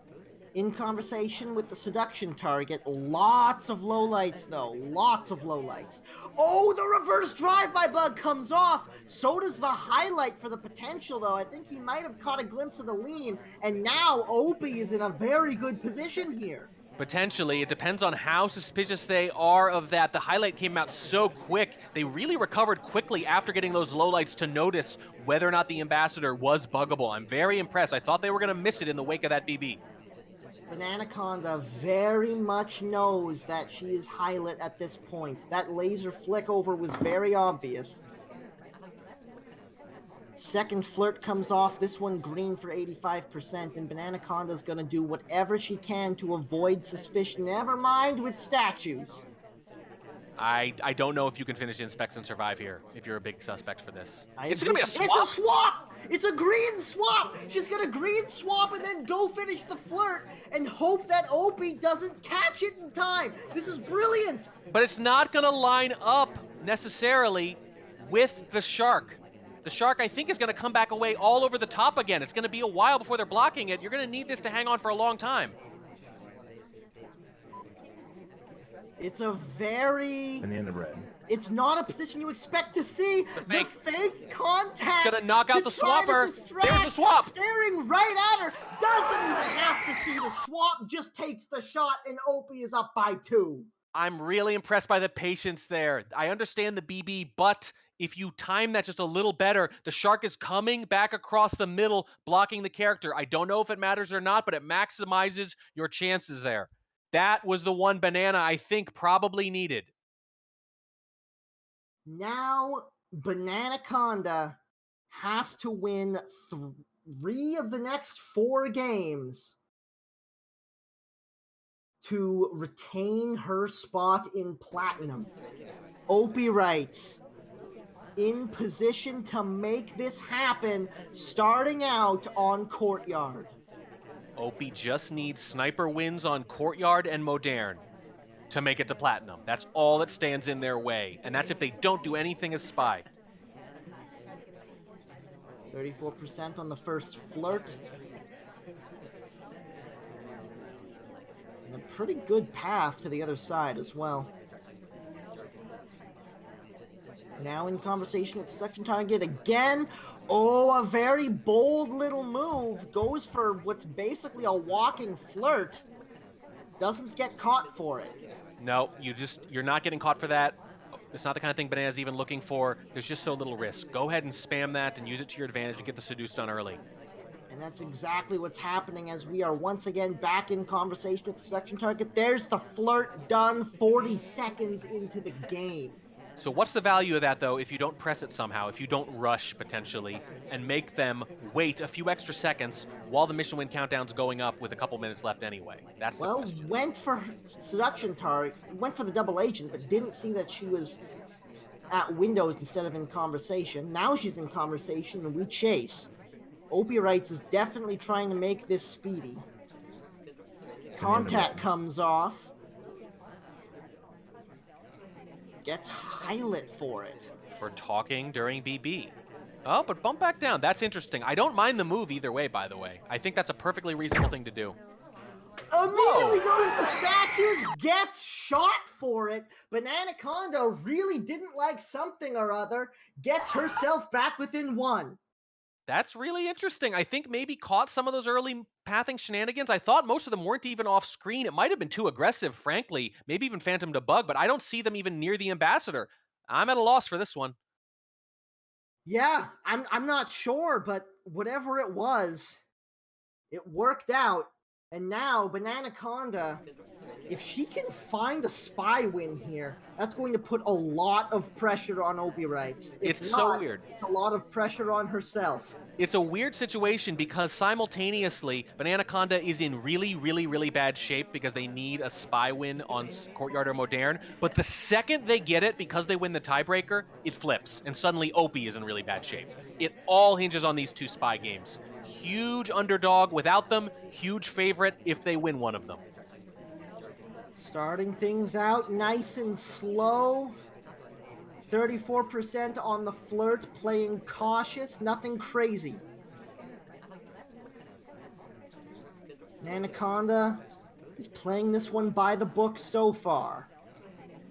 in conversation with the seduction target. Lots of lowlights, though. Lots of lowlights. Oh, the reverse drive-by bug comes off. So does the highlight for the potential, though. I think he might have caught a glimpse of the lean, and now Opie is in a very good position here. Potentially. It depends on how suspicious they are of that. The highlight came out so quick. They really recovered quickly after getting those lowlights to notice whether or not the ambassador was buggable. I'm very impressed. I thought they were going to miss it in the wake of that BB. Bananaconda very much knows that she is highlight at this point. That laser flick over was very obvious. Second flirt comes off, this one green for 85%, and Bananaconda's gonna do whatever she can to avoid suspicion, never mind with statues. I don't know if you can finish inspects and survive here, if you're a big suspect for this. It's gonna be a swap! It's a swap! It's a green swap! She's gonna green swap and then go finish the flirt and hope that Opie doesn't catch it in time! This is brilliant! But it's not gonna line up, necessarily, with the shark. The shark, I think, is going to come back away all over the top again. It's going to be a while before they're blocking it. You're going to need this to hang on for a long time. It's a very... Banana bread. It's not a position you expect to see. The fake contact. It's going to knock out the swapper. There's the swap. Staring right at her. Doesn't even have to see the swap. Just takes the shot, and Opie is up by 2. I'm really impressed by the patience there. I understand the BB, but... if you time that just a little better, the shark is coming back across the middle, blocking the character. I don't know if it matters or not, but it maximizes your chances there. That was the one Banana I think probably needed. Now, Bananaconda has to win 3 of the next 4 games to retain her spot in Platinum. OpiWrites in position to make this happen, starting out on Courtyard. Opie just needs sniper wins on Courtyard and Moderne to make it to Platinum. That's all that stands in their way, and that's if they don't do anything as spy. 34% on the first flirt. And a pretty good path to the other side as well. Now in conversation with the section target again. Oh, a very bold little move. Goes for what's basically a walking flirt. Doesn't get caught for it. No, you're not getting caught for that. It's not the kind of thing Banana's even looking for. There's just so little risk. Go ahead and spam that and use it to your advantage to get the seduce done early. And that's exactly what's happening as we are once again back in conversation with the section target. There's the flirt done 40 seconds into the game. So what's the value of that, though, if you don't press it somehow, if you don't rush, potentially, and make them wait a few extra seconds while the mission win countdown's going up with a couple minutes left anyway? That's the question. Went for seduction target, went for the double agent, but didn't see that she was at windows instead of in conversation. Now she's in conversation and we chase. OpiWrites is definitely trying to make this speedy. Contact comes off. Gets highlight for it. For talking during BB. Oh, but bump back down. That's interesting. I don't mind the move either way, by the way. I think that's a perfectly reasonable thing to do. Immediately goes to statues, gets shot for it. Bananaconda really didn't like something or other, gets herself back within one. That's really interesting. I think maybe caught some of those early pathing shenanigans. I thought most of them weren't even off screen. It might have been too aggressive, frankly. Maybe even Phantom to Bug, but I don't see them even near the ambassador. I'm at a loss for this one. Yeah, I'm not sure, but whatever it was, it worked out. And now Bananaconda, if she can find a spy win here, that's going to put a lot of pressure on OpiWrites. It's so weird. A lot of pressure on herself. It's a weird situation because simultaneously, Bananaconda is in really, really, really bad shape because they need a spy win on Courtyard or Moderne. But the second they get it, because they win the tiebreaker, it flips. And suddenly Opie is in really bad shape. It all hinges on these two spy games. Huge underdog without them, huge favorite if they win one of them. Starting things out nice and slow. 34% on the flirt, playing cautious, nothing crazy. Bananaconda is playing this one by the book so far.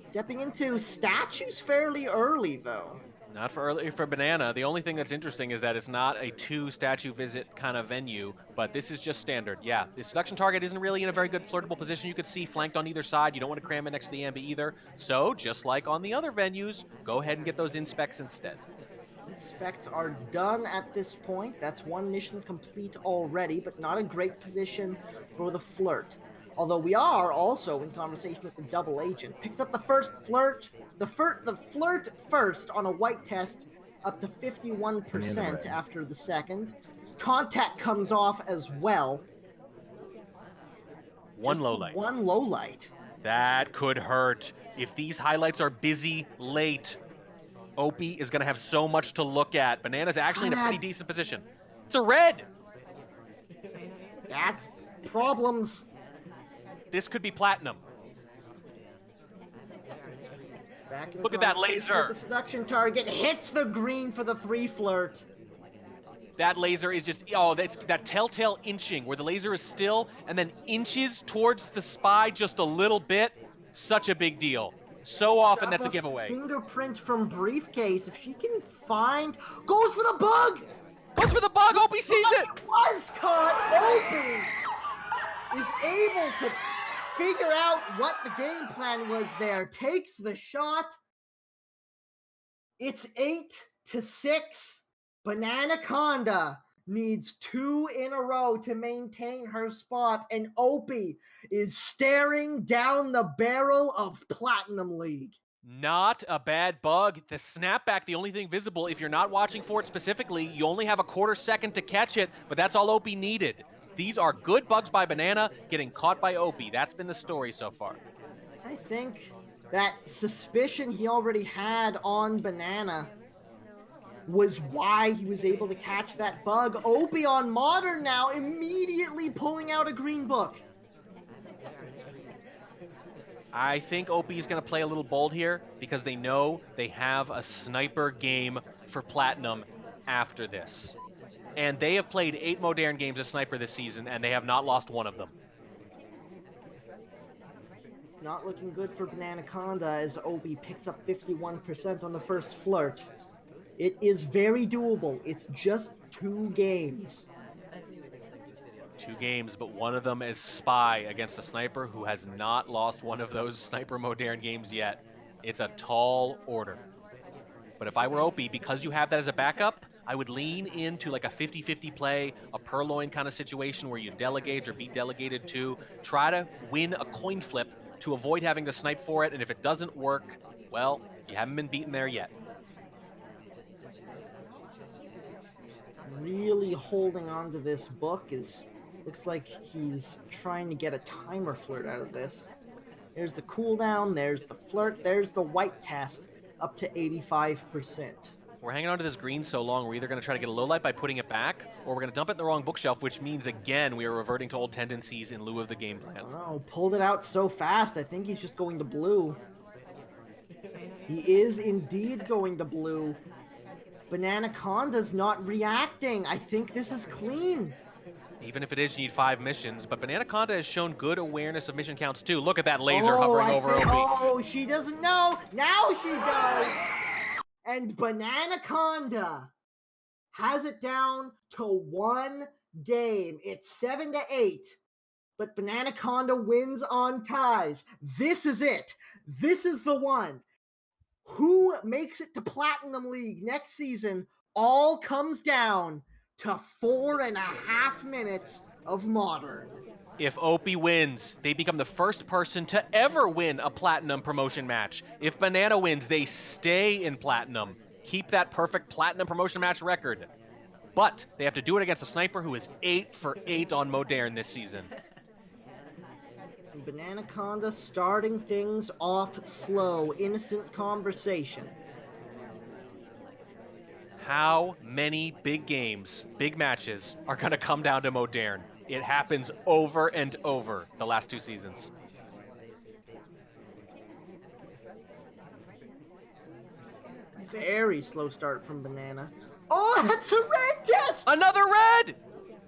Stepping into statues fairly early, though. Not for early for Banana. The only thing that's interesting is that it's not a 2-statue visit kind of venue, but this is just standard. Yeah, the seduction target isn't really in a very good flirtable position. You could see flanked on either side. You don't want to cram it next to the ambi either. So, just like on the other venues, go ahead and get those inspects instead. Inspects are done at this point. That's one mission complete already, but not a great position for the flirt. Although we are also in conversation with the double agent. Picks up the first flirt, the flirt first on a white test, up to 51% after the second. Contact comes off as well. One low light. One low light. That could hurt. If these highlights are busy late, Opie is going to have so much to look at. Banana's actually in a pretty decent position. It's a red. That's problems. This could be platinum. Look at that laser. The seduction target hits the green for the 3 flirt. That laser is just, that's that telltale inching where the laser is still and then inches towards the spy just a little bit. Such a big deal. So often that's a giveaway. Fingerprint from briefcase. If she can find, goes for the bug. Goes for the bug. Opie sees it. It was caught. Opie is able to figure out what the game plan was there. Takes the shot. It's 8-6. Bananaconda needs 2 in a row to maintain her spot, and Opie is staring down the barrel of Platinum League. Not a bad bug. The snapback, the only thing visible, if you're not watching for it specifically, you only have a quarter second to catch it, but that's all Opie needed. These are good bugs by Banana, getting caught by Opie. That's been the story so far. I think that suspicion he already had on Banana was why he was able to catch that bug. Opie on Modern now, immediately pulling out a green book. I think Opie's going to play a little bold here because they know they have a sniper game for Platinum after this. And they have played 8 Modern games of Sniper this season, and they have not lost one of them. Not looking good for Bananaconda as Obi picks up 51% on the first flirt. It is very doable. It's just 2 games. 2 games, but one of them is Spy against a sniper who has not lost one of those Sniper Modern games yet. It's a tall order. But if I were Opie, because you have that as a backup, I would lean into like a 50-50 play, a Purloin kind of situation where you delegate or be delegated to. Try to win a coin flip to avoid having to snipe for it, and if it doesn't work, well, you haven't been beaten there yet. Really holding on to this book looks like he's trying to get a timer flirt out of this. There's the cooldown, there's the flirt, there's the white test, up to 85%. We're hanging on to this green so long, we're either going to try to get a low light by putting it back, or we're going to dump it in the wrong bookshelf, which means, again, we are reverting to old tendencies in lieu of the game plan. Oh, pulled it out so fast, I think he's just going to blue. He is indeed going to blue. Bananaconda's not reacting. I think this is clean. Even if it is, you need 5 missions, but Bananaconda has shown good awareness of mission counts too. Look at that laser hovering over Opie. Oh, she doesn't know. Now she does. And Bananaconda has it down to 1 game. It's 7-8. But Bananaconda wins on ties. This is it. This is the one. Who makes it to Platinum League next season all comes down to 4.5 minutes of Modern. If Opie wins, they become the first person to ever win a Platinum promotion match. If Banana wins, they stay in Platinum. Keep that perfect Platinum promotion match record. But they have to do it against a sniper who is 8 for 8 on Modern this season. Bananaconda starting things off slow, innocent conversation. How many big games, big matches, are going to come down to Modern? It happens over and over the last 2 seasons. Very slow start from Banana. Oh, that's a red test! Another red!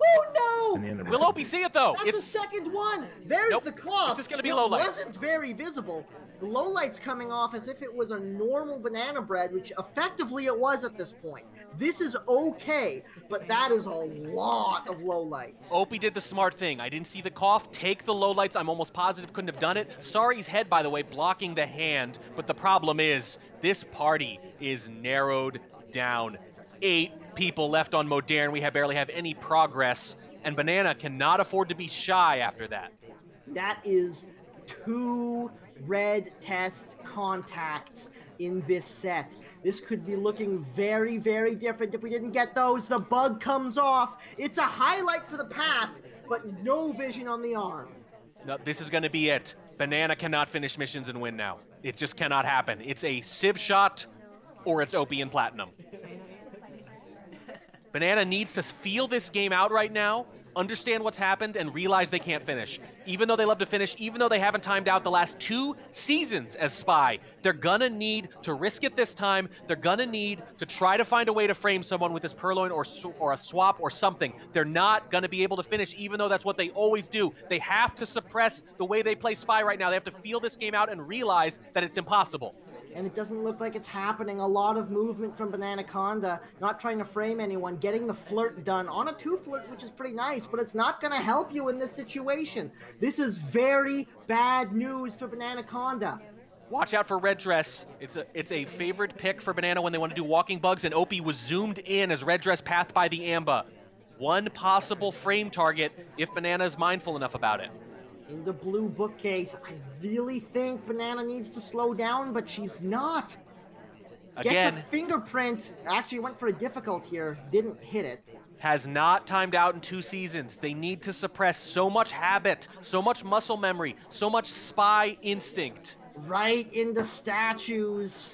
Oh no! Will Opie see it though? That's a second one. There's the cough. It's just gonna be low light. It wasn't very visible. The low light's coming off as if it was a normal banana bread, which effectively it was at this point. This is okay, but that is a lot of low lights. Opie did the smart thing. I didn't see the cough. Take the low lights. I'm almost positive couldn't have done it. Sorry's head, by the way, blocking the hand. But the problem is, this party is narrowed down. 8 people left on Modern. We barely have any progress, and Banana cannot afford to be shy after that. That is 2 red test contacts in this set. This could be looking very, very different if we didn't get those. The bug comes off. It's a highlight for the path, but no vision on the arm. No, this is going to be it. Banana cannot finish missions and win now. It just cannot happen. It's a Civ shot, or it's Opie and Platinum. Banana needs to feel this game out right now, understand what's happened, and realize they can't finish. Even though they love to finish, even though they haven't timed out the last 2 seasons as Spy, they're gonna need to risk it this time. They're gonna need to try to find a way to frame someone with this Purloin or a swap or something. They're not gonna be able to finish, even though that's what they always do. They have to suppress the way they play Spy right now. They have to feel this game out and realize that it's impossible. And it doesn't look like it's happening. A lot of movement from Bananaconda, not trying to frame anyone, getting the flirt done on a 2 flirt, which is pretty nice, but it's not going to help you in this situation. This is very bad news for Bananaconda. Watch out for Red Dress. It's a favored pick for Banana when they want to do walking bugs, and Opie was zoomed in as Red Dress passed by the Amba. One possible frame target if Banana is mindful enough about it. In the blue bookcase, I really think Banana needs to slow down, but she's not. Again, gets a fingerprint. Actually went for a difficult here. Didn't hit it. Has not timed out in 2 seasons. They need to suppress so much habit, so much muscle memory, so much spy instinct. Right into statues.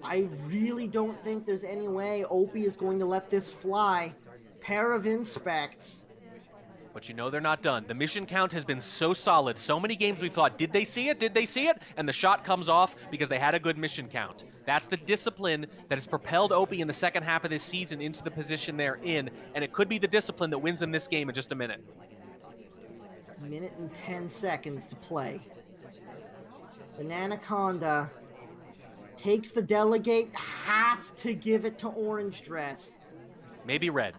I really don't think there's any way Opie is going to let this fly. Pair of inspects. But you know they're not done. The mission count has been so solid. So many games we've thought, did they see it? Did they see it? And the shot comes off because they had a good mission count. That's the discipline that has propelled Opie in the second half of this season into the position they're in. And it could be the discipline that wins them this game in just a minute. Minute and 10 seconds to play. Bananaconda takes the delegate, has to give it to Orange Dress. Maybe red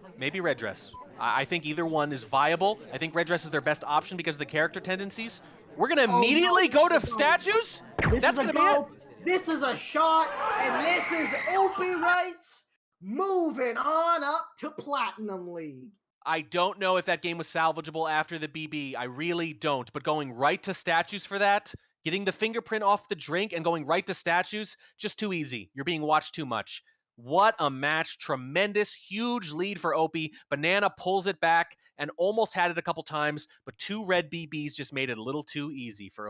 dress. I think either one is viable. I think red dress is their best option because of the character tendencies. We're gonna immediately go to statues. This That's is a gonna be it. go. This is a shot, and this is OpiWrites moving on up to Platinum League. I don't know if that game was salvageable after the BB. I really don't. But going right to statues for that, getting the fingerprint off the drink and going right to statues, just too easy. You're being watched too much. What a match. Tremendous, huge lead for Opie. Banana pulls it back and almost had it a couple times, but 2 red BBs just made it a little too easy for Opie.